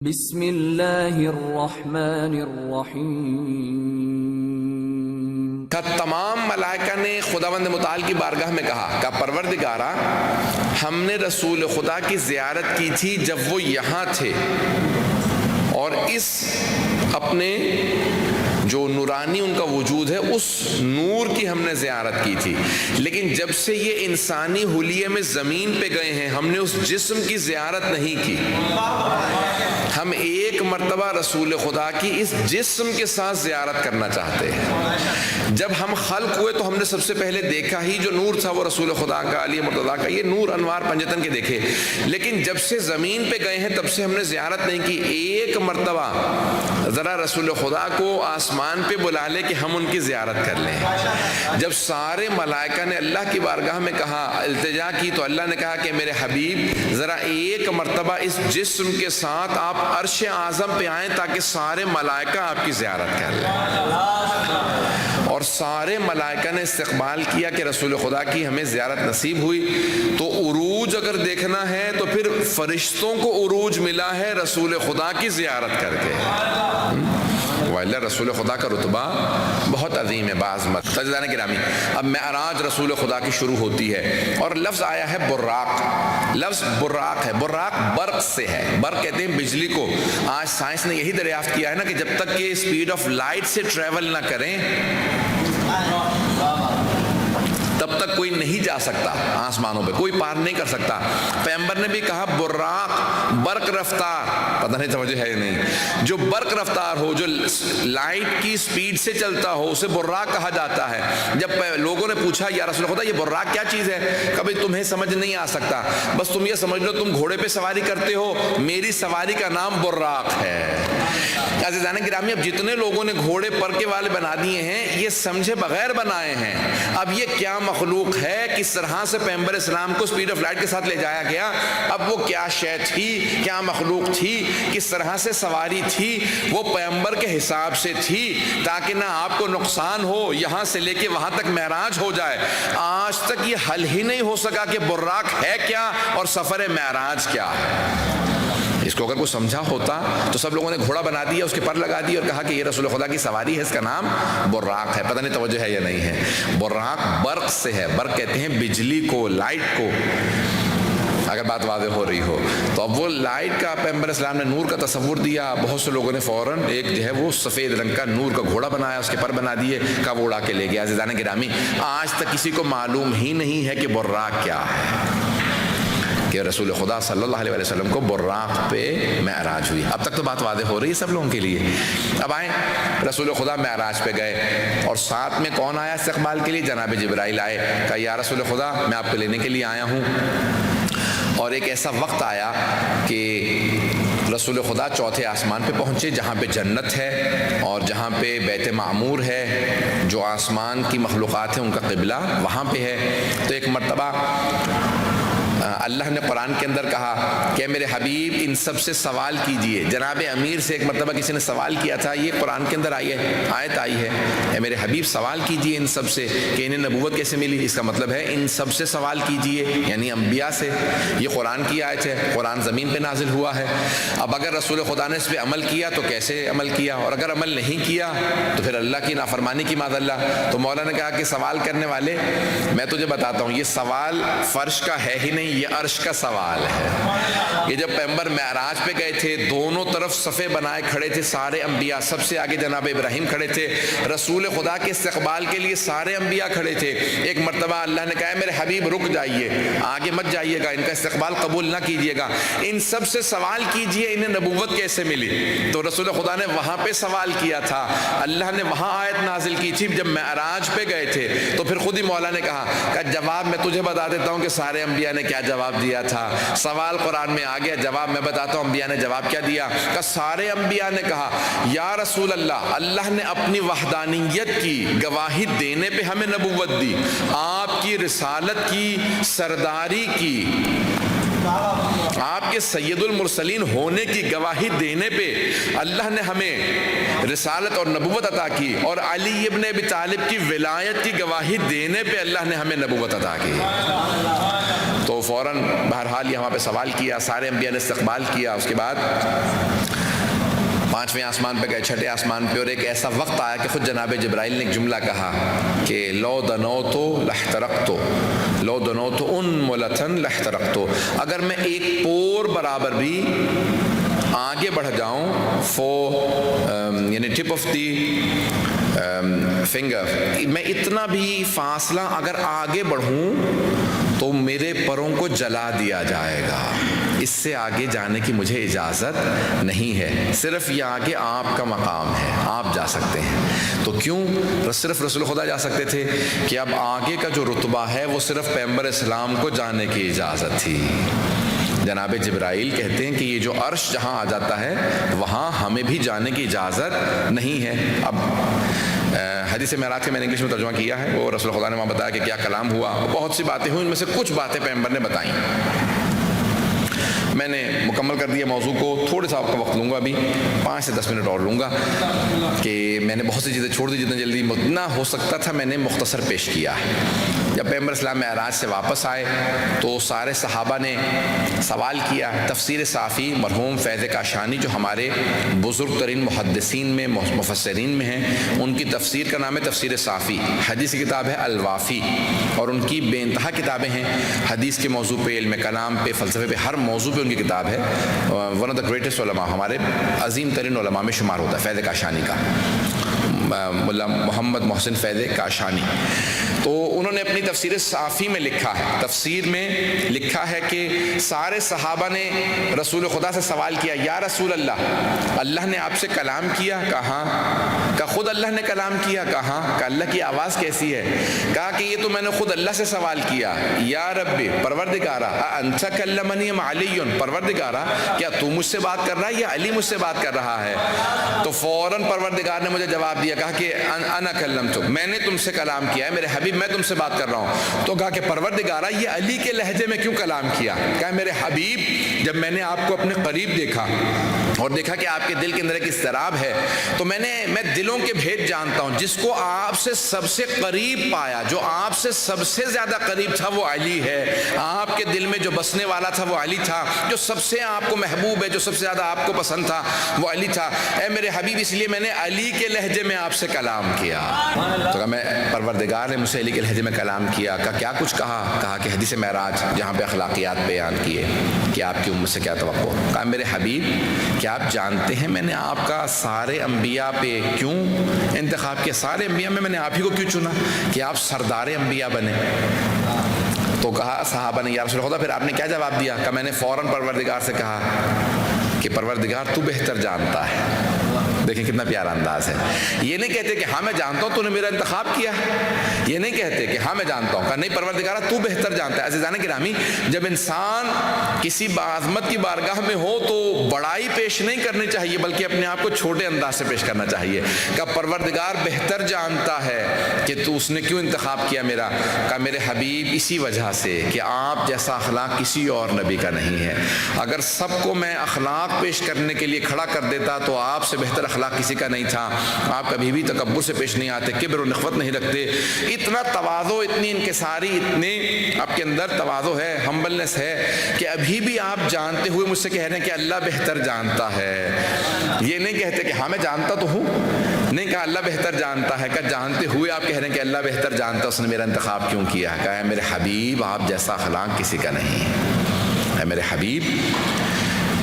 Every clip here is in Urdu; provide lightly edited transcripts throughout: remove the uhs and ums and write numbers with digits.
بسم اللہ الرحمن الرحیم۔ تمام ملائکہ نے خداوند متعال کی بارگاہ میں کہا پروردگارا، ہم نے رسول خدا کی زیارت کی تھی جب وہ یہاں تھے، اور اس اپنے جو نورانی ان کا وجود ہے اس نور کی ہم نے زیارت کی تھی، لیکن جب سے یہ انسانی حلیے میں زمین پہ گئے ہیں ہم نے اس جسم کی زیارت نہیں کی۔ ہم ایک مرتبہ رسول خدا کی اس جسم کے ساتھ زیارت کرنا چاہتے ہیں۔ جب ہم خلق ہوئے تو ہم نے سب سے پہلے دیکھا ہی جو نور تھا وہ رسول خدا کا، علی مرتضیٰ کا، یہ نور انوار پنجتن کے دیکھے، لیکن جب سے زمین پہ گئے ہیں تب سے ہم نے زیارت نہیں کی۔ ایک مرتبہ ذرا رسول خدا کو آسمان پہ بلا لے کہ ہم ان کی زیارت کر لیں۔ جب سارے ملائکہ نے اللہ کی بارگاہ میں کہا، التجا کی، تو اللہ نے کہا کہ میرے حبیب ذرا ایک مرتبہ اس جسم کے ساتھ آپ عرش اعظم پہ آئیں تاکہ سارے ملائکہ آپ کی زیارت کر لیں۔ اور سارے ملائکہ نے استقبال کیا کہ رسول خدا کی ہمیں زیارت نصیب ہوئی۔ تو عروج اگر دیکھنا ہے تو پھر فرشتوں کو عروج ملا ہے رسول خدا کی زیارت کر کے۔ وَإِلَّا رسول خدا کا رتبہ بہت عظیم ہے، بعظمت۔ سجدان گرامی، اب معراج رسول خدا کی شروع ہوتی ہے اور لفظ آیا ہے براق۔ لفظ براق ہے، براق برق سے ہے، برق کہتے ہیں بجلی کو۔ آج سائنس نے یہی دریافت کیا ہے نا کہ جب تک کہ اسپیڈ آف لائٹ سے ٹریول نہ کریں تب تک کوئی نہیں جا سکتا آسمانوں پہ، کوئی پار نہیں کر سکتا۔ پیغمبر نے بھی کہا براق، برق رفتار، پتہ نہیں توجہ ہے یا نہیں، جو برق رفتار ہو، جو لائٹ کی سپیڈ سے چلتا ہو اسے براق کہا جاتا ہے۔ جب لوگوں نے پوچھا یا رسول خدا یہ براق کیا چیز ہے، کبھی تمہیں سمجھ نہیں آ سکتا، بس تم یہ سمجھ لو تم گھوڑے پہ سواری کرتے ہو، میری سواری کا نام براق ہے۔ عزیزان گرامی، اب جتنے لوگوں نے گھوڑے پر کے والے بنا دیے ہیں یہ سمجھے بغیر بنائے ہیں۔ اب یہ کیا مخلوق ہے، کس طرح سے پیغمبر اسلام کو سپیڈ آف لائٹ کے ساتھ لے جایا گیا، اب وہ کیا شے تھی، کیا مخلوق تھی، کس طرح سے سواری تھی، وہ پیغمبر کے حساب سے تھی تاکہ نہ آپ کو نقصان ہو، یہاں سے لے کے وہاں تک معراج ہو جائے۔ آج تک یہ حل ہی نہیں ہو سکا کہ براق ہے کیا اور سفر معراج کیا ہے۔ اس کو اگر کوئی سمجھا ہوتا تو سب لوگوں نے گھوڑا بنا دیا، اس کے پر لگا دی اور کہا کہ یہ رسول خدا کی سواری ہے، اس کا نام براق ہے۔ پتہ نہیں توجہ ہے یا نہیں ہے۔ براق برق سے ہے، برق کہتے ہیں بجلی کو، لائٹ کو، اگر بات واضح ہو رہی ہو تو۔ اب وہ لائٹ کا پیغمبر اسلام نے نور کا تصور دیا، بہت سے لوگوں نے فوراً ایک جو ہے وہ سفید رنگ کا نور کا گھوڑا بنایا، اس کے پر بنا دیے، کا وہ اڑا کے لے گیا۔ عزیزان گرامی، آج تک کسی کو معلوم ہی نہیں ہے کہ براق کیا ہے، کہ رسول خدا صلی اللہ علیہ وسلم کو براق پہ معراج ہوئی۔ اب تک تو بات واضح ہو رہی ہے سب لوگوں کے لیے۔ اب آئیں، رسول خدا معراج پہ گئے اور ساتھ میں کون آیا استقبال کے لیے؟ جناب جبرائیل آئے، کہا یا رسول خدا میں آپ کو لینے کے لیے آیا ہوں۔ اور ایک ایسا وقت آیا کہ رسول خدا چوتھے آسمان پہ پہنچے جہاں پہ جنت ہے اور جہاں پہ بیت معمور ہے، جو آسمان کی مخلوقات ہیں ان کا قبلہ وہاں پہ ہے۔ تو ایک مرتبہ اللہ نے قرآن کے اندر کہا کہ میرے حبیب ان سب سے سوال کیجئے۔ جناب امیر سے ایک مرتبہ کسی نے سوال کیا تھا، یہ قرآن کے اندر آئی ہے، آیت آئی ہے، اے میرے حبیب سوال کیجئے ان سب سے کہ انہیں نبوت کیسے ملی۔ اس کا مطلب ہے ان سب سے سوال کیجئے، یعنی انبیاء سے۔ یہ قرآن کی آیت ہے، قرآن زمین پہ نازل ہوا ہے۔ اب اگر رسول خدا نے اس پہ عمل کیا تو کیسے عمل کیا، اور اگر عمل نہیں کیا تو پھر اللہ کی نافرمانی کی معاذ اللہ۔ تو مولا نے کہا کہ سوال کرنے والے میں تجھے بتاتا ہوں، یہ سوال فرش کا ہے ہی نہیں، یہ عرش کا سوال ہے۔ یہ جب پیغمبر معراج پہ گئے تھے دونوں طرف صفے بنائے کھڑے تھے سارے انبیاء، سب سے آگے جناب ابراہیم کھڑے تھے، رسول خدا کے استقبال کے لیے سارے انبیاء کھڑے تھے۔ ایک مرتبہ اللہ نے کہا میرے حبیب رک جائیے، آگے مت جائیے گا، ان کا استقبال قبول نہ کیجیے گا، ان سب سے سوال کیجیے انہیں نبوت کیسے ملی۔ تو رسول خدا نے وہاں پہ سوال کیا تھا، اللہ نے وہاں آیت نازل کی تھی جب معراج پہ گئے تھے۔ تو پھر خود ہی مولا نے کہا کہ جواب میں تجھے بتا دیتا ہوں کہ سارے انبیاء نے کیا جواب دیا تھا۔ سوال قرآن میں آ گیا، جواب میں بتاتا ہوں انبیاء نے جواب کیا دیا۔ کہ سارے انبیاء نے کہا یا رسول اللہ، اللہ نے اپنی وحدانیت کی گواہی دینے پہ ہمیں نبوت دی، آپ کی رسالت کی، سرداری کی، آپ کے سید المرسلین ہونے کی گواہی دینے پہ اللہ نے ہمیں رسالت اور نبوت عطا کی، اور علی ابن ابی طالب کی ولایت کی گواہی دینے پہ اللہ نے ہمیں نبوت عطا کی۔ تو فوراً بہرحال یہ وہاں پہ سوال کیا، سارے انبیاء نے استقبال کیا۔ اس کے بعد 5ویں آسمان پہ گئے، 6ٹھے آسمان پہ، اور ایک ایسا وقت آیا کہ خود جناب جبرائیل نے ایک جملہ کہا کہ لو دنوتو لحترقتو، لو دنوتو انملتن لحترقتو، اگر میں ایک پور برابر بھی آگے بڑھ جاؤں، یعنی ٹپ آف دی فنگر، میں اتنا بھی فاصلہ اگر آگے بڑھوں تو میرے پروں کو جلا دیا جائے گا، اس سے آگے جانے کی مجھے اجازت نہیں ہے، صرف یہ آگے آپ کا مقام ہے، آپ جا سکتے ہیں۔ تو کیوں صرف رسول خدا جا سکتے تھے؟ کہ اب آگے کا جو رتبہ ہے وہ صرف پیغمبر اسلام کو جانے کی اجازت تھی۔ جناب جبرائیل کہتے ہیں کہ یہ جو عرش جہاں آ جاتا ہے وہاں ہمیں بھی جانے کی اجازت نہیں ہے۔ اب حدیث معراج کے میں نے انگلش میں ترجمہ کیا ہے، وہ رسول خدا نے وہاں بتایا کہ کیا کلام ہوا، بہت سی باتیں ہوئیں، ان میں سے کچھ باتیں پیغمبر نے بتائیں۔ میں نے مکمل کر دیا موضوع کو، تھوڑا سا آپ کا وقت لوں گا، ابھی 5 سے 10 منٹ اور لوں گا، کہ میں نے بہت سی چیزیں چھوڑ دی، جتنا جلدی جتنا ہو سکتا تھا میں نے مختصر پیش کیا ہے۔ جب پیغمبر اسلام معراج سے واپس آئے تو سارے صحابہ نے سوال کیا۔ تفسیر صافی مرحوم فیض کاشانی جو ہمارے بزرگ ترین محدثین میں مفسرین میں ہیں، ان کی تفسیر کا نام ہے تفسیر صافی، حدیث کی کتاب ہے الوافی، اور ان کی بے انتہا کتابیں ہیں حدیث کے موضوع پہ، علم کلام پہ، فلسفے پہ، ہر موضوع پہ ان کی کتاب ہے۔ ون آف دا گریٹسٹ علماء، ہمارے عظیم ترین علماء میں شمار ہوتا ہے فیض کاشانی کا، ملا محمد محسن فیض کاشانی۔ تو انہوں نے اپنی تفسیر صافی میں لکھا ہے، تفسیر میں لکھا ہے کہ سارے صحابہ نے رسول خدا سے سوال کیا، یا رسول اللہ، اللہ نے آپ سے کلام کیا؟ کہاں؟ کہ خود اللہ نے کلام کیا؟ کہاں؟ کہ اللہ کی آواز کیسی ہے؟ کہا کہ یہ تو میں نے خود اللہ سے سوال کیا۔ یا رب پروردگارا انت کلمنی ام علی، پروردگارا کیا تو مجھ سے بات کر رہا ہے یا علی مجھ سے بات کر رہا ہے؟ تو فوراً پروردگار نے مجھے جواب دیا، کہا کہ انا کلمتک، میں نے تم سے کلام کیا ہے میرے حبیب، میں تم سے بات کر رہا ہوں۔ تو کہا کہ پروردگارا یہ علی کے لہجے میں کیوں کلام کیا؟ کہا میرے حبیب، جب میں نے آپ کو اپنے قریب دیکھا اور دیکھا کہ آپ کے دل کے اندر ایک اضطراب ہے، تو میں دلوں کے بھید جانتا ہوں، جس کو آپ سے سب سے قریب پایا، جو آپ سے سب سے زیادہ قریب تھا وہ علی ہے، آپ کے دل میں جو بسنے والا تھا وہ علی تھا، جو سب سے آپ کو محبوب ہے، جو سب سے زیادہ آپ کو پسند تھا وہ علی تھا۔ اے میرے حبیب، اس لیے میں نے علی کے لہجے میں آپ سے کلام کیا۔ تو کہا میں پروردگار نے مجھ سے علی کے لہجے میں کلام کیا۔ کہا کیا کچھ کہا؟ کہا کہ حدیث معراج جہاں پہ اخلاقیات بیان کیے کہ آپ کی امت سے کیا توقع۔ کہا میرے حبیب، کیا آپ جانتے ہیں میں نے آپ کا سارے انبیاء پہ کیوں انتخاب کیا؟ سارے انبیاء میں نے آپ ہی کو کیوں چنا کہ آپ سردار انبیاء بنے؟ تو کہا صحابہ نے یا رسول خدا، پھر آپ نے کیا جواب دیا؟ کہ میں نے فوراً پروردگار سے کہا کہ پروردگار تو بہتر جانتا ہے۔ دیکھیں کتنا پیارا انداز ہے۔ یہ نہیں کہتے کہ ہاں میں جانتا ہوں تو نے میرا انتخاب کیا، یہ نہیں کہتے کہ ہاں میں جانتا ہوں، کہا نہیں پروردگارہ تو بہتر جانتا ہے۔ عزیزان گرامی، جب انسان کسی عظمت کی بارگاہ میں ہو تو بڑائی پیش نہیں کرنی چاہیے، بلکہ اپنے آپ کو چھوٹے انداز سے پیش کرنا چاہیے۔ کہ پروردگار بہتر جانتا ہے کہ تو اس نے کیوں انتخاب کیا میرا۔ کہا میرے حبیب، اسی وجہ سے کہ آپ جیسا اخلاق کسی اور نبی کا نہیں ہے۔ اگر سب کو میں اخلاق پیش کرنے کے لیے کھڑا کر دیتا تو آپ سے بہتر اخلاق کسی کا نہیں تھا۔ آپ کبھی بھی تکبر سے پیش نہیں آتے، کبر و نخوت نہیں رکھتے، اتنا تواضع، اتنی انکساری، اتنے آپ کے اندر تواضع ہے، ہمبلنس ہے کہ ابھی بھی آپ جانتے ہوئے مجھ سے کہہ رہے ہیں کہ اللہ بہتر جانتا ہے۔ یہ نہیں کہتے کہ ہاں میں جانتا تو ہوں، نہیں کہا اللہ بہتر جانتا ہے، کہ جانتے ہوئے آپ کہہ رہے ہیں کہ اللہ بہتر جانتا، اس نے میرا انتخاب کیوں کیا؟ کہا ہے میرے حبیب، آپ جیسا اخلاق کسی کا نہیں ہے میرے حبیب۔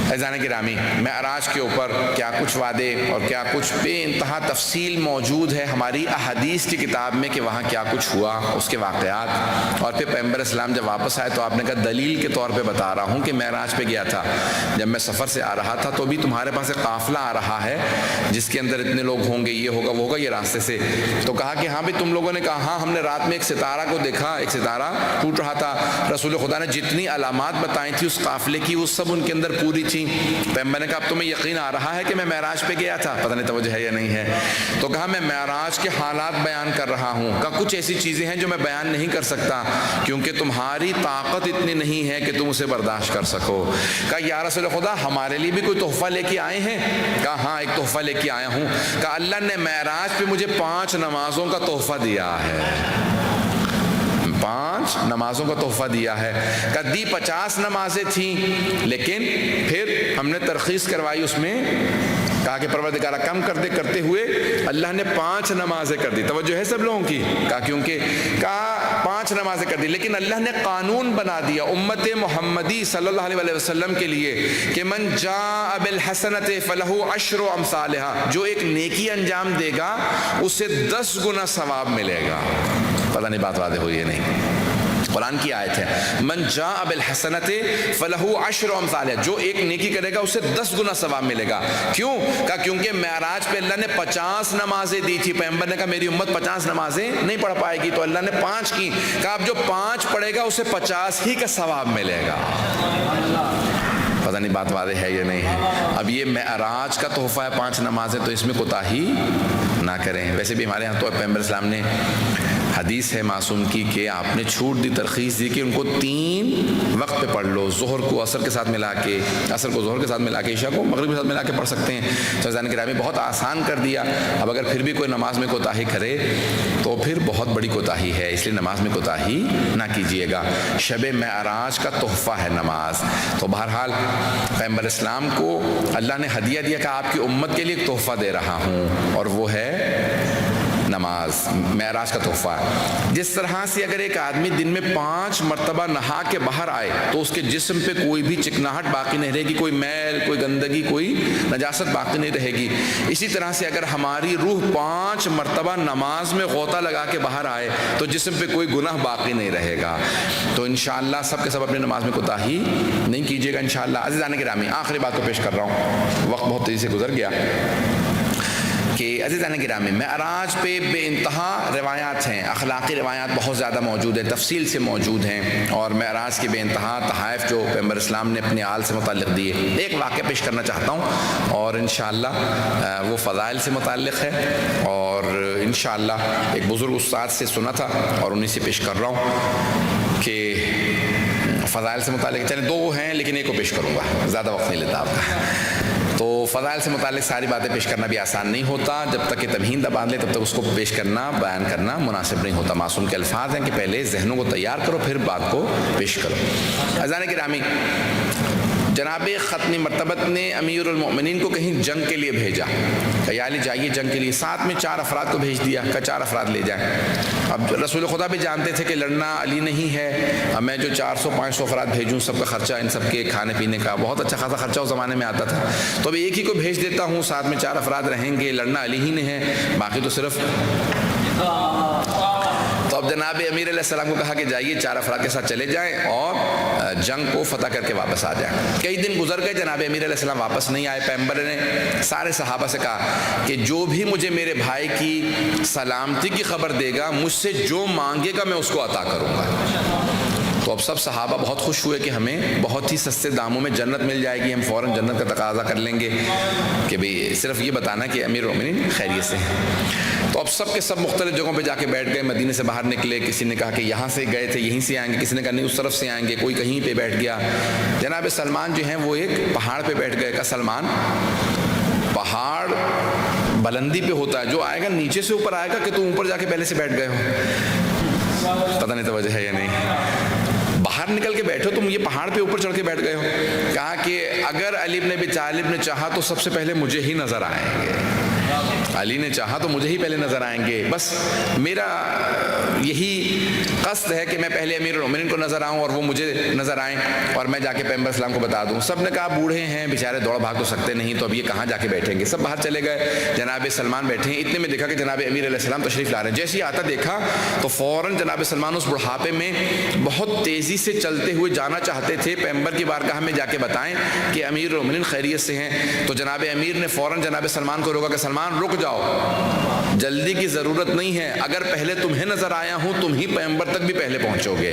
عزیزان گرامی، معراج کے اوپر کیا کچھ وعدے اور کیا کچھ بے انتہا تفصیل موجود ہے ہماری احادیث کی کتاب میں کہ وہاں کیا کچھ ہوا، اس کے واقعات۔ اور پھر پیغمبر اسلام جب واپس آئے تو آپ نے کہا دلیل کے طور پہ بتا رہا ہوں کہ معراج پہ گیا تھا، جب میں سفر سے آ رہا تھا تو بھی تمہارے پاس ایک قافلہ آ رہا ہے جس کے اندر اتنے لوگ ہوں گے، یہ ہوگا وہ ہوگا، یہ راستے سے۔ تو کہا کہ ہاں بھی تم لوگوں نے کہا ہاں ہم نے رات میں ایک ستارہ کو دیکھا، ایک ستارہ ٹوٹ رہا تھا۔ رسول خدا نے جتنی علامات بتائی تھی اس قافلے کی وہ سب ان کے اندر پوری تھی۔ تھیں. پیغمبر نے کہا اب تمہیں یقین آ رہا ہے کہ میں معراج پہ گیا تھا؟ پتہ نہیں توجہ ہے یا نہیں ہے. تو کہا میں معراج کے حالات بیان کر رہا ہوں. کہا کچھ ایسی چیزیں ہیں جو میں بیان نہیں کر سکتا کیونکہ تمہاری طاقت اتنی نہیں ہے کہ تم اسے برداشت کر سکو. کہا یا رسول خدا ہمارے لیے بھی کوئی تحفہ لے کے آئے ہیں؟ کہا ہاں ایک تحفہ لے کے آیا ہوں. کہا اللہ نے معراج پہ مجھے 5 نمازوں کا تحفہ دیا ہے. 5 نمازوں کا تحفہ دیا ہے. کہا 50 نمازیں تھیں لیکن پھر ہم نے ترخیص کروائی اس میں. کہا کہ پروردگارہ کم کر دے، کرتے ہوئے اللہ نے 5 نمازیں کر دی. توجہ ہے سب لوگوں کی؟ کہا کیونکہ کہا 5 نمازیں کر دی لیکن اللہ نے قانون بنا دیا امت محمدی صلی اللہ علیہ وسلم کے لیے کہ من جاء بالحسنۃ فلہ 10 امثالها، جو ایک نیکی انجام دے گا اسے 10 گنا ثواب ملے گا. پتہ نہیں بات واضح ہوئی ہے نہیں؟ قرآن کی آیت ہے من جاء بالحسنۃ فلہ 10 امثالها، جو ایک نیکی کرے گا اسے 10 گنا ثواب ملے گا. کیوں؟ کہا کیونکہ معراج پہ اللہ نے 50 نمازیں دی تھی. پیغمبر نے کہا میری امت 50 نمازیں نہیں پڑھ پائے گی تو اللہ نے 5 کی. کہا اب جو 5 پڑھے گا اسے 50 ہی کا ثواب ملے گا. پتہ نہیں بات واضح ہے یا نہیں ہے؟ اب یہ معراج کا تحفہ ہے 5 نمازیں، تو اس میں کوتاہی نہ کریں. ویسے بھی ہمارے ہاں تو پیغمبر اسلام نے حدیث ہے معصوم کی کہ آپ نے چھوٹ دی، ترخیص دی کہ ان کو 3 وقت پہ پڑھ لو. ظہر کو عصر کے ساتھ ملا کے، عصر کو ظہر کے ساتھ ملا کے، عشاء کو مغرب کے ساتھ ملا کے پڑھ سکتے ہیں. تو عزیزان گرامی بہت آسان کر دیا. اب اگر پھر بھی کوئی نماز میں کوتاہی کرے تو پھر بہت بڑی کوتاہی ہے، اس لیے نماز میں کوتاہی نہ کیجیے گا. شب معراج کا تحفہ ہے نماز. تو بہرحال پیغمبر اسلام کو اللہ نے ہدیہ دیا کہ آپ کی امت کے لیے ایک تحفہ دے رہا ہوں اور وہ ہے نماز. معراج کا تحفہ. جس طرح سے اگر ایک آدمی دن میں 5 مرتبہ نہا کے باہر آئے تو اس کے جسم پہ کوئی بھی چکناہٹ باقی نہیں رہے گی، کوئی میل، کوئی گندگی، کوئی نجاست باقی نہیں رہے گی. اسی طرح سے اگر ہماری روح 5 مرتبہ نماز میں غوطہ لگا کے باہر آئے تو جسم پہ کوئی گناہ باقی نہیں رہے گا. تو انشاءاللہ سب کے سب اپنی نماز میں کوتاہی نہیں کیجیے گا انشاءاللہ. عزیزان گرامی آخری بات کو پیش کر رہا ہوں، وقت بہت تیزی سے گزر گیا. کہ عزیزان گرامی معراج پہ بے انتہا روایات ہیں، اخلاقی روایات بہت زیادہ موجود ہیں، تفصیل سے موجود ہیں، اور معراج کی بے انتہا تحائف جو پیغمبر اسلام نے اپنے آل سے متعلق دیے. ایک واقعہ پیش کرنا چاہتا ہوں اور انشاءاللہ وہ فضائل سے متعلق ہے، اور انشاءاللہ ایک بزرگ استاد سے سنا تھا اور انہی سے پیش کر رہا ہوں کہ فضائل سے متعلق. چلیں 2 ہیں لیکن ایک کو پیش کروں گا، زیادہ وقت نہیں لیتا آپ کا. تو فضائل سے متعلق ساری باتیں پیش کرنا بھی آسان نہیں ہوتا، جب تک کہ تمہید نہ باندھ لے تب تک اس کو پیش کرنا، بیان کرنا مناسب نہیں ہوتا. معصوم کے الفاظ ہیں کہ پہلے ذہنوں کو تیار کرو پھر بات کو پیش کرو. عزیزان گرامی جناب ختنی مرتبت نے امیر المؤمنین کو کہیں جنگ کے لیے بھیجا کہ یا علی جائیے جنگ کے لیے. ساتھ میں 4 افراد کو بھیج دیا کہ 4 افراد لے جائیں. اب رسول خدا بھی جانتے تھے کہ لڑنا علی نہیں ہے، اب میں جو 400-500 افراد بھیجوں سب کا خرچہ، ان سب کے کھانے پینے کا بہت اچھا خاصا خرچہ اس زمانے میں آتا تھا، تو اب ایک ہی کو بھیج دیتا ہوں، ساتھ میں 4 افراد رہیں گے، لڑنا علی ہی نے ہے، باقی تو صرف. تو اب جناب امیر علیہ السلام کو کہا کہ جائیے 4 افراد کے ساتھ چلے جائیں اور جنگ کو فتح کر کے واپس آ جائیں. کئی دن گزر گئے، جناب امیر علیہ السلام واپس نہیں آئے. پیغمبر نے سارے صحابہ سے کہا کہ جو بھی مجھے میرے بھائی کی سلامتی کی خبر دے گا، مجھ سے جو مانگے گا میں اس کو عطا کروں گا. تو اب سب صحابہ بہت خوش ہوئے کہ ہمیں بہت ہی سستے داموں میں جنت مل جائے گی، ہم فوراً جنت کا تقاضا کر لیں گے کہ بھئی صرف یہ بتانا کہ امیر المؤمنین خیریت سے ہیں. تو اب سب کے سب مختلف جگہوں پہ جا کے بیٹھ گئے. مدینے سے باہر نکلے، کسی نے کہا کہ یہاں سے گئے تھے یہیں سے آئیں گے، کسی نے کہا نہیں اس طرف سے آئیں گے، کوئی کہیں پہ بیٹھ گیا. جناب سلمان جو ہیں وہ ایک پہاڑ پہ بیٹھ گئے. کہ سلمان پہاڑ بلندی پہ ہوتا ہے، جو آئے گا نیچے سے اوپر آئے گا کہ تم اوپر جا کے پہلے سے بیٹھ گئے ہو. پتہ نہیں توجہ ہے یا نہیں. باہر نکل کے بیٹھو تم، یہ پہاڑ پہ اوپر چڑھ کے بیٹھ گئے ہو. کہا کہ اگر علی بن ابی طالب نے چاہا تو سب سے پہلے مجھے ہی نظر آئیں گے. علی نے چاہا تو مجھے ہی پہلے نظر آئیں گے. بس میرا یہی قصد ہے کہ میں پہلے امیر المؤمنین کو نظر آؤں اور وہ مجھے نظر آئیں اور میں جا کے پیغمبر اسلام کو بتا دوں. سب نے کہا بوڑھے ہیں بیچارے، دوڑ بھاگ تو سکتے نہیں، تو اب یہ کہاں جا کے بیٹھیں گے. سب باہر چلے گئے. جناب سلمان بیٹھے ہیں. اتنے میں دیکھا کہ جناب امیر علیہ السلام تشریف لا رہے ہیں. جیسے ہی آتا دیکھا تو فوراً جناب سلمان اس بڑھاپے میں بہت تیزی سے چلتے ہوئے جانا چاہتے تھے پیغمبر کی بارگاہ میں جا کے بتائیں کہ امیر المؤمنین خیریت سے ہیں. تو جناب امیر نے فوراً جناب سلمان کو روکا کہ سلمان رک جاؤ، جلدی کی ضرورت نہیں ہے، اگر پہلے تمہیں نظر آیا ہوں تم ہی پیغمبر تک بھی پہلے پہنچو گے.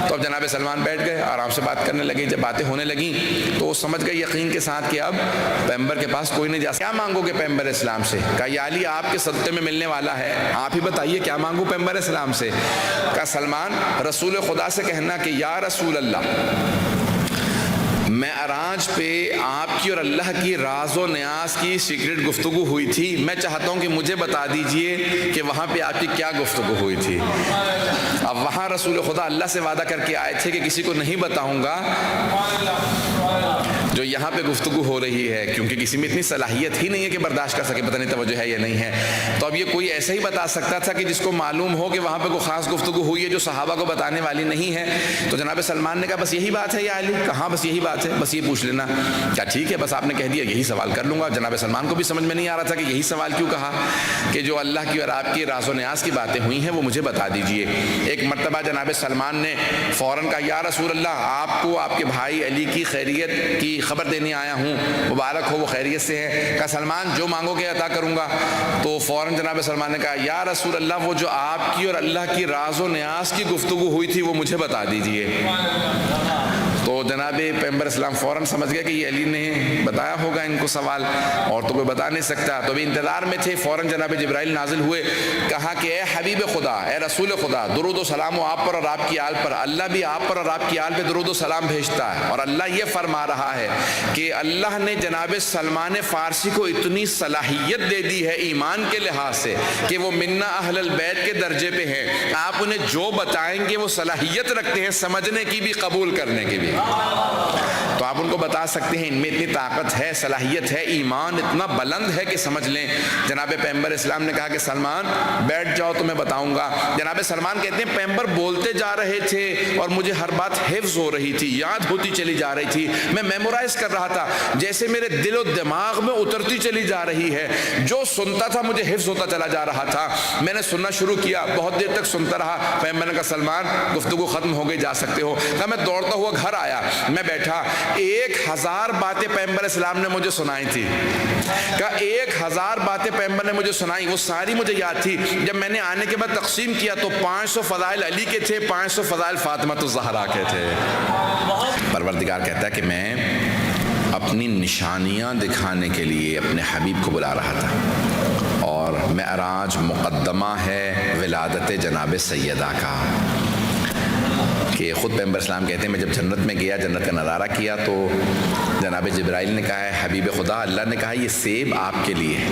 تو تو اب جناب سلمان بیٹھ گئے، آرام سے بات کرنے لگے. جب باتیں ہونے لگیں تو وہ سمجھ گئے یقین کے ساتھ کہ اب پیغمبر کے پاس کوئی نہیں جا سکتا. کیا مانگو گے پیغمبر اسلام سے؟ کہا یا علی آپ کے صدقے میں ملنے والا ہے، آپ ہی بتائیے کیا مانگو پیغمبر اسلام سے. کہا سلمان رسول خدا سے کہنا کہ یا رسول اللہ، معراج پہ آپ کی اور اللہ کی راز و نیاز کی سیکرٹ گفتگو ہوئی تھی، میں چاہتا ہوں کہ مجھے بتا دیجئے کہ وہاں پہ آپ کی کیا گفتگو ہوئی تھی. اب وہاں رسول خدا اللہ سے وعدہ کر کے آئے تھے کہ کسی کو نہیں بتاؤں گا جو یہاں پہ گفتگو ہو رہی ہے، کیونکہ کسی میں اتنی صلاحیت ہی نہیں ہے کہ برداشت کر سکے، پتہ نہیں توجہ ہے یا نہیں ہے. تو اب یہ کوئی ایسا ہی بتا سکتا تھا کہ جس کو معلوم ہو کہ وہاں پہ کوئی خاص گفتگو ہوئی ہے جو صحابہ کو بتانے والی نہیں ہے. تو جناب سلمان نے کہا بس یہی بات ہے یا علی؟ کہاں بس یہی بات ہے، بس یہ پوچھ لینا. کیا ٹھیک ہے، بس آپ نے کہہ دیا یہی سوال کر لوں گا. جناب سلمان کو بھی سمجھ میں نہیں آ رہا تھا کہ یہی سوال کیوں کہا، کہ جو اللہ کی اور آپ کی راز و نیاز کی باتیں ہوئی ہیں وہ مجھے بتا دیجئے. ایک مرتبہ جناب سلمان نے فوراً کہا یا رسول اللہ، آپ کو آپ کے بھائی علی کی خیریت کی خبر دینے آیا ہوں، مبارک ہو وہ خیریت سے ہے. کہا سلمان جو مانگو گے عطا کروں گا. تو فوراً جناب سلمان نے کہا یا رسول اللہ، وہ جو آپ کی اور اللہ کی راز و نیاز کی گفتگو ہوئی تھی وہ مجھے بتا دیجئے. تو جناب پیغمبر اسلام فوراً سمجھ گئے کہ یہ علی نے بتایا ہوگا ان کو سوال، اور تو کوئی بتا نہیں سکتا. تو بھی انتظار میں تھے. فوراً جناب جبرائیل نازل ہوئے، کہا کہ اے حبیب خدا، اے رسول خدا، درود و سلام ہو آپ پر اور آپ کی آل پر. اللہ بھی آپ پر اور آپ کی آل پہ درود و سلام بھیجتا ہے، اور اللہ یہ فرما رہا ہے کہ اللہ نے جناب سلمان فارسی کو اتنی صلاحیت دے دی ہے ایمان کے لحاظ سے کہ وہ منا اہل البیت کے درجے پہ ہیں. آپ انہیں جو بتائیں گے وہ صلاحیت رکھتے ہیں سمجھنے کی بھی، قبول کرنے کی بھی. تو آپ ان کو بتا سکتے ہیں، ان میں اتنی طاقت ہے، صلاحیت ہے، ایمان اتنا بلند ہے کہ سمجھ لیں. جناب پیغمبر اسلام نے کہا کہ سلمان بیٹھ جاؤ تو میں بتاؤں گا. جناب سلمان کہتے ہیں پیغمبر بولتے جا رہے تھے اور مجھے ہر بات حفظ ہو رہی تھی، یاد ہوتی چلی جا رہی تھی، میں میمورائز کر رہا تھا، جیسے میرے دل و دماغ میں اترتی چلی جا رہی ہے. جو سنتا تھا مجھے حفظ ہوتا چلا جا رہا تھا. میں نے سننا شروع کیا، بہت دیر تک سنتا رہا. پیغمبر نے کہا سلمان گفتگو ختم ہو گئی، جا سکتے ہو. کہا میں دوڑتا ہوا گھر آیا، میں بیٹھا، 1000 باتیں پیغمبر اسلام نے مجھے سنائی تھی. کہا 1000 باتیں پیغمبر نے مجھے سنائی، وہ ساری مجھے یاد تھی. جب میں نے آنے کے بعد تقسیم کیا تو 500 فضائل علی کے تھے، 500 فضائل فاطمہ الزہرا کے تھے. پروردگار کہتا ہے کہ میں اپنی نشانیاں دکھانے کے لیے اپنے حبیب کو بلا رہا تھا، اور معراج مقدمہ ہے ولادت جناب سیدہ کا. کہ خود پیغمبر اسلام کہتے ہیں میں جب جنت میں گیا، جنت کا نظارہ کیا، تو جناب جبرائیل نے کہا ہے حبیب خدا، اللہ نے کہا یہ سیب آپ کے لیے ہے.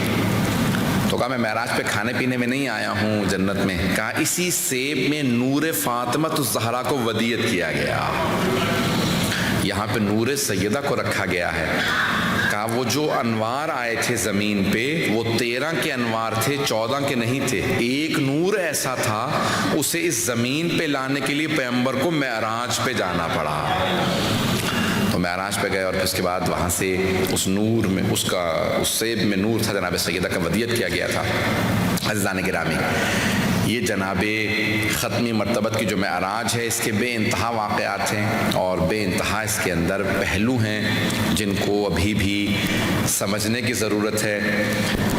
تو کہا میں معراج پہ کھانے پینے میں نہیں آیا ہوں جنت میں. کہا اسی سیب میں نور فاطمہ الزہرا کو ودیعت کیا گیا، یہاں پہ نور سیدہ کو رکھا گیا ہے. کہا وہ جو انوار آئے تھے زمین پہ وہ 13 کے انوار تھے، 14 کے نہیں تھے. ایک نور ایسا تھا اسے اس زمین پہ لانے کے لیے پیغمبر کو معراج پہ جانا پڑا. تو معراج پہ گئے اور پھر اس کے بعد وہاں سے اس نور میں اس سیب میں نور تھا، جناب سیدہ کا ودیعت کیا گیا تھا. عزیزان گرامی، یہ جناب ختمی مرتبت کی جو معراج ہے اس کے بے انتہا واقعات ہیں اور بے انتہا اس کے اندر پہلو ہیں جن کو ابھی بھی سمجھنے کی ضرورت ہے.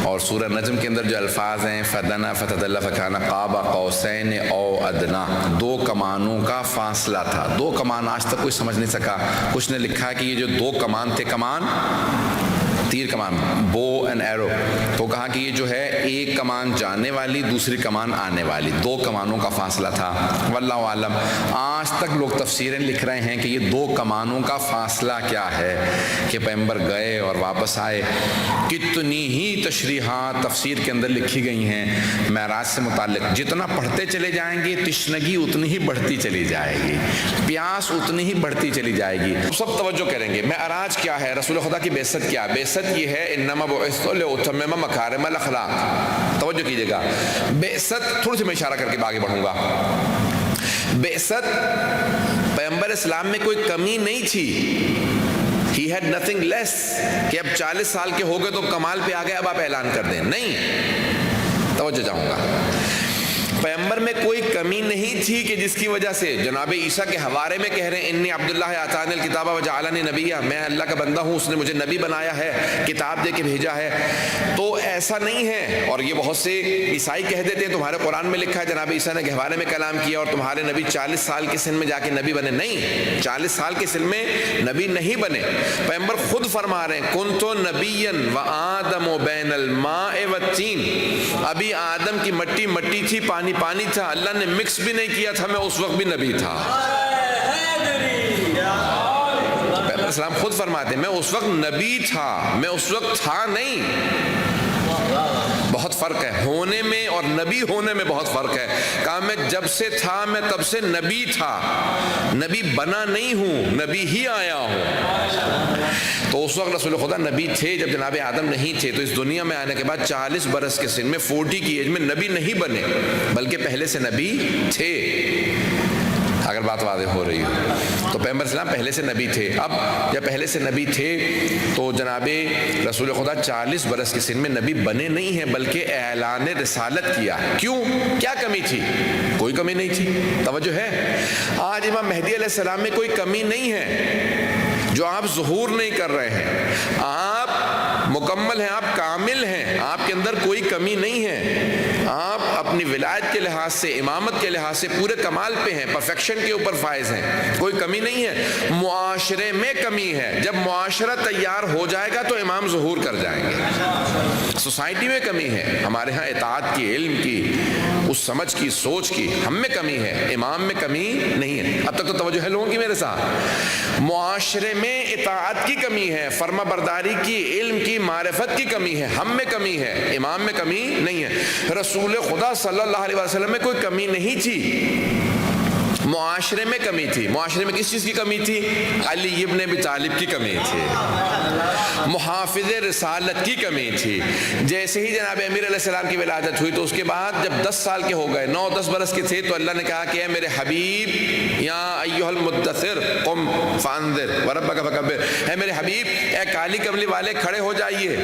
اور سورہ نجم کے اندر جو الفاظ ہیں فدنا فتدلی فکان قاب قوسین او ادنا، 2 کمانوں کا فاصلہ تھا. 2 کمان آج تک کوئی سمجھ نہیں سکا. کچھ نے لکھا ہے کہ یہ جو 2 کمان تھے، کمان تیر کمان، بو اینڈ ایرو، تو کہا کہ یہ جو ہے ایک کمان جانے والی، دوسری کمان آنے والی، 2 کمانوں کا فاصلہ تھا. واللہ عالم. آج تک لوگ تفسیریں لکھ رہے ہیں کہ یہ 2 کمانوں کا فاصلہ کیا ہے کہ پیغمبر گئے اور واپس آئے. کتنی ہی تشریحات تفسیر کے اندر لکھی گئی ہیں معراج سے متعلق. جتنا پڑھتے چلے جائیں گے تشنگی اتنی ہی بڑھتی چلی جائے گی، پیاس اتنی ہی بڑھتی چلی جائے گی. سب توجہ کریں گے معراج کیا ہے، رسول خدا کی بعثت کیا ہے. بعثت یہ ہے انما بعثت لاتمم مکارم الاخلاق. توجہ کیجئے گا، بعثت تھوڑی سی میں اشارہ کر کے آگے بڑھوں گا. بعثت پیغمبر اسلام میں کوئی کمی نہیں تھی. He had nothing less کہ اب 40 سال کے ہو گئے تو کمال پہ آ گئے اب آپ اعلان کر دیں، نہیں. توجہ چاہوں گا، پیغمبر میں کوئی کمی نہیں تھی کہ جس کی وجہ سے جناب عیسیٰ کے حوالے میں کہہ رہے ہیں انی عبداللہ آتانی الکتاب وجعلنی نبیہ، میں اللہ کا بندہ ہوں، اس نے مجھے نبی بنایا ہے، کتاب دے کے بھیجا ہے. تو ایسا نہیں ہے. اور یہ بہت سے عیسائی کہہ دیتے ہیں تمہارے قرآن میں لکھا ہے جناب عیسیٰ نے حوالے میں کلام کیا اور تمہارے نبی 40 سال کے سن میں جا کے نبی بنے. نہیں، 40 سال کے سن میں نبی نہیں بنے. پیغمبر خود فرما رہے ہیں کنت نبیا وآدم بین الماء والتین، ابھی آدم کی مٹی مٹی تھی، پانی پانی تھا، اللہ نے مکس بھی نہیں کیا تھا، میں اس وقت بھی نبی تھا. پیغمبر اسلام خود فرماتے ہیں میں اس وقت نبی تھا، میں اس وقت تھا نہیں. بہت فرق ہے ہونے میں اور نبی ہونے میں، بہت فرق ہے. کہا میں جب سے تھا میں تب سے نبی تھا، نبی بنا نہیں ہوں، نبی ہی آیا ہوں. تو اس وقت رسول خدا نبی تھے جب جناب آدم نہیں تھے. تو اس دنیا میں آنے کے بعد 40 برس کے سن میں 40 کی ایج میں نبی نہیں بنے، بلکہ پہلے سے نبی تھے. اگر بات واضح ہو رہی ہو تو پیغمبر اسلام پہلے سے نبی تھے. اب جب پہلے سے نبی تھے تو جناب رسول خدا 40 برس کے سن میں نبی بنے نہیں ہیں، بلکہ اعلان رسالت کیا. کیوں؟ کیا کمی تھی؟ کوئی کمی نہیں تھی. توجہ ہے. آج امام مہدی علیہ السلام میں کوئی کمی نہیں ہے جو آپ ظہور نہیں کر رہے ہیں. آپ مکمل ہیں، آپ کامل ہیں، آپ کے اندر کوئی کمی نہیں ہے. آپ اپنی ولایت کے لحاظ سے، امامت کے لحاظ سے پورے کمال پہ ہیں، پرفیکشن کے اوپر فائز ہیں، کوئی کمی نہیں ہے. معاشرے میں کمی ہے. جب معاشرہ تیار ہو جائے گا تو امام ظہور کر جائیں گے. سوسائٹی میں کمی ہے، ہمارے ہاں اطاعت کی، علم کی، اس سمجھ کی، سوچ کی، ہم میں کمی ہے، امام میں کمی نہیں ہے. اب تک تو توجہ ہے لوگوں کی میرے ساتھ. معاشرے میں اطاعت کی کمی ہے، فرما برداری کی، علم کی، معرفت کی کمی ہے، ہم میں کمی ہے، امام میں کمی نہیں ہے. رسول خدا صلی اللہ علیہ وسلم میں کوئی کمی نہیں تھی، معاشرے میں کمی تھی. معاشرے میں کس چیز کی کمی تھی؟ علی ابن ابی طالب کی کمی تھی، محافظ رسالت کی کمی تھی. جیسے ہی جناب امیر علیہ السلام کی ولادت ہوئی تو اس کے بعد جب 10 سال کے ہو گئے، 9-10 برس کے تھے، تو اللہ نے کہا کہ اے میرے حبیب، یا ایھا المدثر قم فانذر وربک فکبر، اے میرے حبیب، اے کالی کملی والے کھڑے ہو جائیے،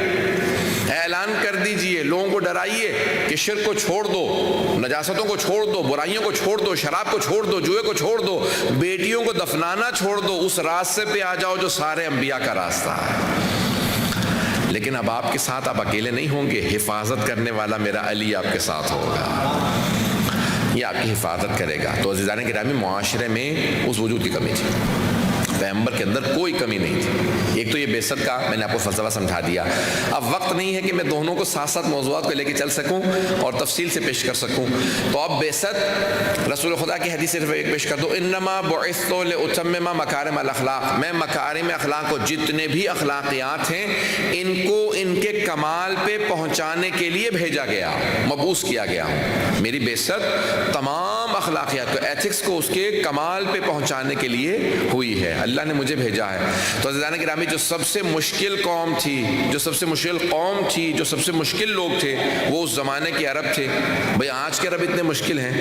اعلان کر دیجئے، لوگوں کو ڈرائیے کہ شرک کو چھوڑ دو، نجاستوں کو چھوڑ دو، برائیوں کو چھوڑ دو، شراب کو چھوڑ دو، جوئے کو چھوڑ دو، بیٹیوں کو دفنانا چھوڑ دو، اس راستے پہ آ جاؤ جو سارے انبیاء کا راستہ ہے. لیکن اب آپ کے ساتھ آپ اکیلے نہیں ہوں گے، حفاظت کرنے والا میرا علی آپ کے ساتھ ہوگا، یہ آپ کی حفاظت کرے گا. تو عزیزان گرامی، معاشرے میں اس وجود کی کمی تھی، پیغمبر کے اندر کوئی کمی نہیں تھی. ایک تو یہ بعثت کا میں نے آپ کو فلسفہ سمجھا دیا. اب وقت نہیں ہے کہ میں دونوں کو ساتھ ساتھ موضوعات کو لے کے چل سکوں اور تفصیل سے پیش کر سکوں. تو اب بعثت، رسول خدا کی حدیث صرف ایک پیش کر دو، انما بعثت لاتمم مکارم الاخلاق، میں مکارم اخلاق کو، جتنے بھی اخلاقیات ہیں، ان کو ان کے کمال پہ پہنچانے کے لیے بھیجا گیا، مبعوث کیا گیا ہوں. میری بعثت تمام اخلاقیات کو، ایتھکس کو، اس کے کمال پہ پہنچانے کے لیے ہوئی ہے. اللہ نے مجھے بھیجا ہے. تو عزیزان گرامی، جو سب سے مشکل قوم تھی، جو سب سے مشکل قوم تھی، جو سب سے مشکل لوگ تھے، وہ اس زمانے کے عرب تھے. بھئی آج کے عرب اتنے مشکل ہیں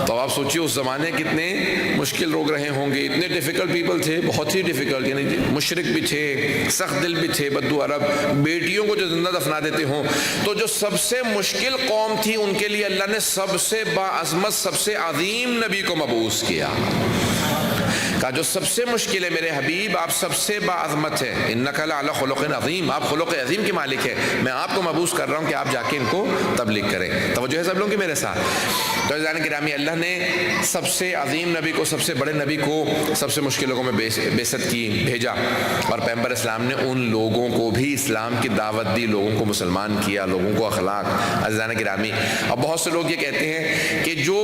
تو آپ سوچیے اس زمانے کتنے مشکل لوگ رہے ہوں گے. اتنے ڈیفیکلٹ پیپل تھے، بہت ہی ڈیفیکلٹ، یعنی مشرک بھی تھے، سخت دل بھی تھے، بدو عرب، بیٹیوں کو جو زندہ دفنا دیتے ہوں. تو جو سب سے مشکل قوم تھی، ان کے لیے اللہ نے سب سے باعظمت، سب سے عظیم نبی کو مبعوث کیا. کہا جو سب سے مشکل ہے میرے حبیب، آپ سب سے باعظمت ہے، انک لعلی خلق عظیم، آپ خلق عظیم کے مالک ہیں، میں آپ کو مبعوث کر رہا ہوں کہ آپ جا کے ان کو تبلیغ کریں. توجہ ہے سب لوگوں کی میرے ساتھ. تو عزیزان گرامی، اللہ نے سب سے عظیم نبی کو، سب سے بڑے نبی کو سب سے مشکل لوگوں میں بعثت کی، بھیجا. اور پیغمبر اسلام نے ان لوگوں کو بھی اسلام کی دعوت دی، لوگوں کو مسلمان کیا، لوگوں کو اخلاق. عزیزان گرامی، اب بہت سے لوگ یہ کہتے ہیں کہ جو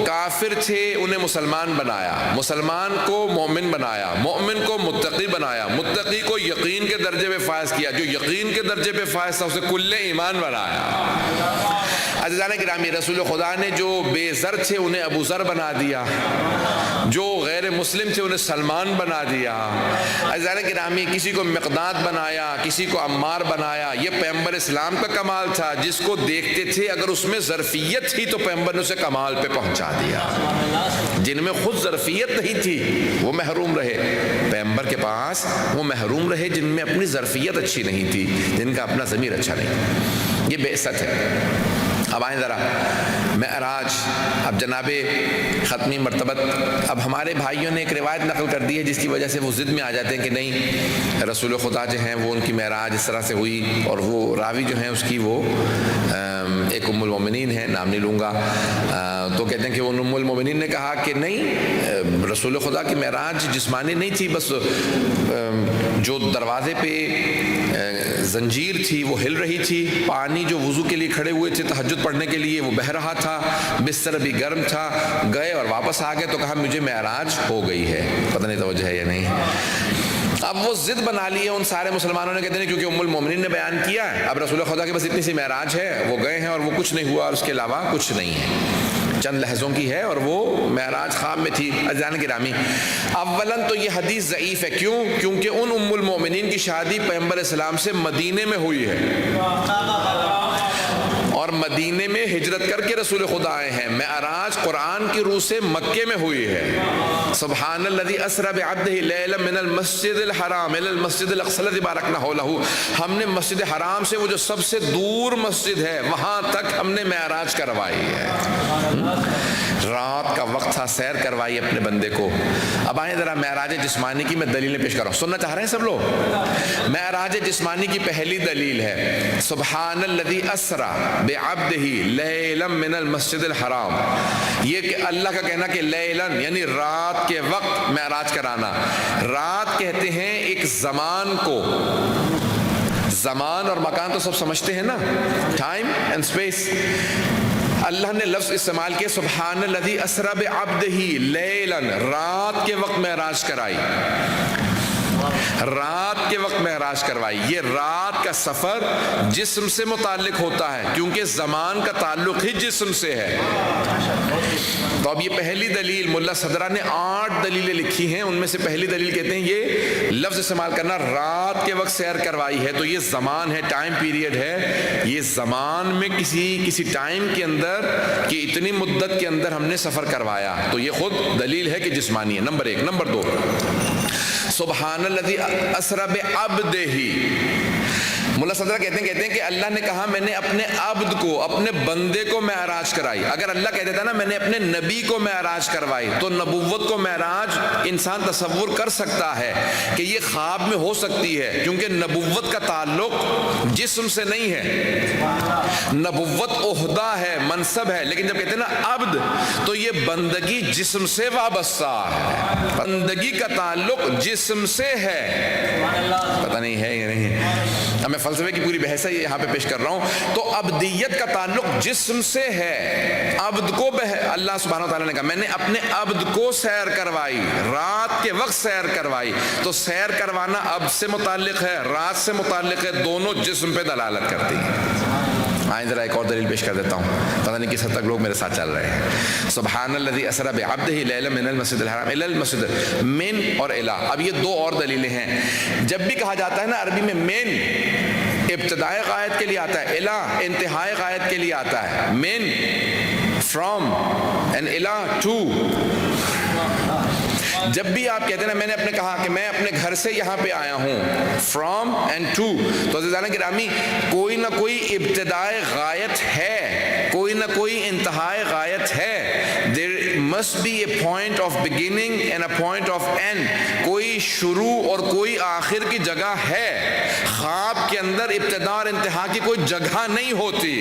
کافر تھے انہیں مسلمان بنایا، مسلمان کو مومن بنایا، مومن کو متقی بنایا، متقی کو یقین کے درجے پہ فائز کیا، جو یقین کے درجے پہ فائز تھا اسے کل ایمان بنایا. عزیزان گرامی، رسول خدا نے جو بے زر تھے انہیں ابو ذر بنا دیا، جو غیر مسلم تھے انہیں سلمان بنا دیا. عزیزان گرامی، کسی کو مقداد بنایا، کسی کو عمار بنایا. یہ پیغمبر اسلام کا کمال تھا، جس کو دیکھتے تھے اگر اس میں ظرفیت تھی تو پیغمبر نے اسے کمال پہ پہنچا دیا. جن میں خود ظرفیت نہیں تھی وہ محروم رہے، پیغمبر کے پاس وہ محروم رہے جن میں اپنی ظرفیت اچھی نہیں تھی، جن کا اپنا ضمیر اچھا نہیں. یہ بعثت ہے. اب آئیں ذرا معراج، اب جناب ختمی مرتبت، اب ہمارے بھائیوں نے ایک روایت نقل کر دی ہے جس کی وجہ سے وہ ضد میں آ جاتے ہیں کہ نہیں رسول خدا جو ہیں وہ ان کی معراج اس طرح سے ہوئی، اور وہ راوی جو ہیں اس کی وہ ایک ام المومنین ہے، نام نہیں لوں گا، تو کہتے ہیں کہ وہ ام المومنین نے کہا کہ نہیں رسول خدا کی معراج جسمانی نہیں تھی، بس جو دروازے پہ زنجیر تھی وہ ہل رہی تھی، پانی جو وضو کے لیے کھڑے ہوئے تھے تہجد پڑھنے کے لیے وہ بہہ رہا تھا، بستر بھی گرم تھا، گئے اور واپس آ گئے تو کہا مجھے معراج ہو گئی ہے، پتہ نہیں توجہ ہے یا نہیں۔ اب وہ ضد بنا لی ہے ان سارے مسلمانوں نے، کہتے ہیں کیونکہ ام المومنین نے بیان کیا ہے، اب رسول خدا کے بس اتنی سی معراج ہے، وہ گئے ہیں اور وہ کچھ نہیں ہوا اور اس کے علاوہ کچھ نہیں ہے، چند لحظوں کی ہے اور وہ معراج خواب میں تھی۔ عزیزان گرامی، اولاً تو یہ حدیث ضعیف ہے، کیوں؟ کیونکہ ان ام المومنین کی شادی پیغمبر اسلام سے مدینے میں ہوئی ہے اور مدینے میں ہجرت کر کے رسول خدا آئے ہیں، معراج قرآن کی روح سے مکے میں ہوئی ہے۔ سبحان الذی اسری بعبدہ لیلا من المسجد الحرام الی المسجد الاقصی الذی بارکنا حولہ، ہم نے مسجد حرام سے وہ جو سب سے دور مسجد ہے وہاں تک ہم نے معراج کروائی ہے، رات کا وقت تھا، سیر کروائی اپنے بندے کو۔ اب آئیں ذرا معراج جسمانی کی میں دلیلیں پیش کر رہا ہوں، سننا چاہ رہے ہیں سب لوگ؟ معراج جسمانی کی پہلی دلیل ہے سبحان الذی اسری بعبدہ لیلا من المسجد الحرام، یہ کہ اللہ کا کہنا کہ لیلن یعنی رات کے وقت معراج کرانا۔ رات کہتے ہیں ایک زمان کو، زمان اور مکان تو سب سمجھتے ہیں نا، ٹائم اینڈ اسپیس، اللہ نے لفظ استعمال کیا سبحان الذی اسری بعبدہ لیلاً، رات کے وقت معراج کرائی، رات کے وقت معراج کروائی۔ یہ رات کا سفر جسم سے متعلق ہوتا ہے کیونکہ زمان کا تعلق ہی جسم سے ہے۔ تو اب یہ پہلی دلیل، ملا صدرہ نے 8 دلیلیں لکھی ہیں، ان میں سے پہلی دلیل کہتے ہیں یہ لفظ استعمال کرنا رات کے وقت سیر کروائی ہے، تو یہ زمان ہے، ٹائم پیریڈ ہے، یہ زمان میں کسی ٹائم کے اندر کہ اتنی مدت کے اندر ہم نے سفر کروایا، تو یہ خود دلیل ہے کہ جسمانی ہے، نمبر 1۔ نمبر 2، سبحان الذی اسری بعبدہ، ملا صدرہ کہتے ہیں کہ اللہ نے کہا میں نے اپنے عبد کو، اپنے بندے کو معراج کرائی۔ اگر اللہ کہہ دیتا نا میں نے اپنے نبی کو معراج کروائی، تو نبوت کو معراج انسان تصور کر سکتا ہے کہ یہ خواب میں ہو سکتی ہے، کیونکہ نبوت کا تعلق جسم سے نہیں ہے، نبوت عہدہ ہے، منصب ہے، لیکن جب کہتے ہیں نا عبد تو یہ بندگی جسم سے وابستہ ہے، بندگی کا تعلق جسم سے ہے، پتہ نہیں ہے یا نہیں ہے، اب میں فلسفے کی پوری بحث ہے یہاں پہ پیش کر رہا ہوں۔ تو عبدیت کا تعلق جسم سے ہے، عبد کو اللہ سبحانہ وتعالیٰ نے کہا میں نے اپنے عبد کو سیر کروائی، رات کے وقت سیر کروائی، تو سیر کروانا عبد سے متعلق ہے، رات سے متعلق ہے، دونوں جسم پہ دلالت کرتی ہیں۔ آئیں ذرا ایک اور دلیل پیش کر دیتا ہوں، پتہ نہیں کس حد تک لوگ میرے ساتھ چل رہے ہیں۔ سبحان الذی اسری بعبدہ لیلا من المسجد الحرام الی المسجد، من اور الی، اب یہ 2 اور دلیلیں ہیں۔ جب بھی کہا جاتا ہے نا عربی میں من ابتدائے غایت کے لیے آتا ہے، الی انتہائی غایت کے لیے آتا ہے، من فرام اینڈ الی ٹو۔ جب بھی آپ کہتے ہیں نا میں نے اپنے کہا کہ میں اپنے گھر سے یہاں پہ آیا ہوں، فرام اینڈ ٹو، تو عزیزان گرامی کوئی نہ کوئی ابتدائے غایت ہے، کوئی نہ کوئی انتہائی غایت ہے، there must be a point of beginning and a point of end، کوئی شروع اور کوئی آخر کی جگہ ہے۔ خواب کے اندر ابتدا اور انتہا کی کوئی جگہ نہیں ہوتی،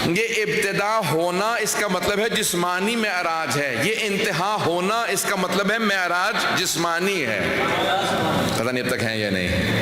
یہ ابتدا ہونا اس کا مطلب ہے جسمانی معراج ہے، یہ انتہا ہونا اس کا مطلب ہے معراج جسمانی ہے، پتہ نہیں اب تک ہیں یا نہیں۔